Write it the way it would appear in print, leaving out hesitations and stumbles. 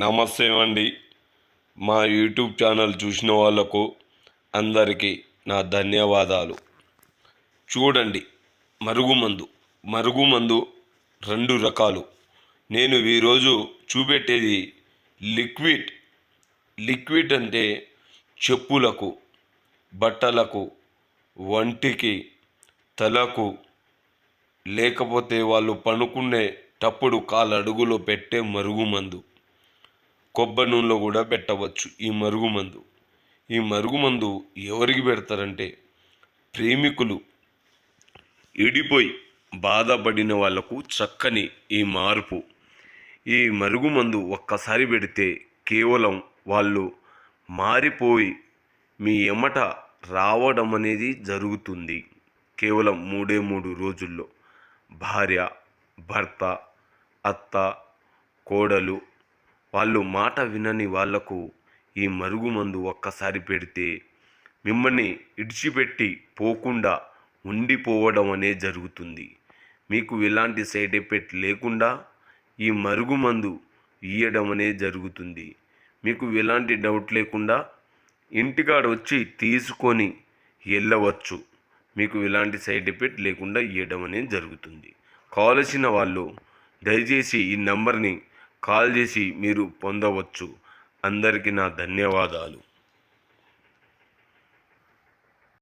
నమస్తే అండి. మా యూట్యూబ్ ఛానల్ చూసిన వాళ్ళకు అందరికీ నా ధన్యవాదాలు. చూడండి, మరుగుమందు రెండు రకాలు. నేను ఈరోజు చూపెట్టేది లిక్విడ్ అంటే చెప్పులకు, బట్టలకు, వంటికి, తలకు, లేకపోతే వాళ్ళు పనుకునేటప్పుడు కాలడుగులో పెట్టే మరుగుమందు. కొబ్బరి నూనెలో కూడా పెట్టవచ్చు. ఈ మరుగుమందు ఎవరికి పెడతారంటే, ప్రేమికులు ఇడిపోయి బాధపడిన వాళ్లకు చక్కని ఈ మార్పు. ఈ మరుగుమందు ఒక్కసారి పెడితే కేవలం వాళ్ళు మారిపోయి మీ ఎమ్మట రావడం అనేది జరుగుతుంది. కేవలం 3 రోజుల్లో భార్య, భర్త, అత్త, కోడలు వాళ్ళు మాట వినని వాళ్లకు ఈ మరుగుమందు ఒక్కసారి పెడితే మిమ్మల్ని ఇడిచిపెట్టి పోకుండా ఉండిపోవడం అనేది జరుగుతుంది. మీకు ఎలాంటి సైడ్ ఎఫెక్ట్ లేకుండా ఈ మరుగుమందు ఇయ్యడం అనేది జరుగుతుంది. మీకు ఎలాంటి డౌట్ లేకుండా ఇంటికాడ వచ్చి తీసుకొని వెళ్ళవచ్చు. మీకు ఎలాంటి సైడ్ ఎఫెక్ట్ లేకుండా ఇవ్వడం అనేది జరుగుతుంది. కావలసిన వాళ్ళు దయచేసి ఈ నంబర్ని కాల్ చేసి మీరు పొందవచ్చు. అందరికీ నా ధన్యవాదాలు.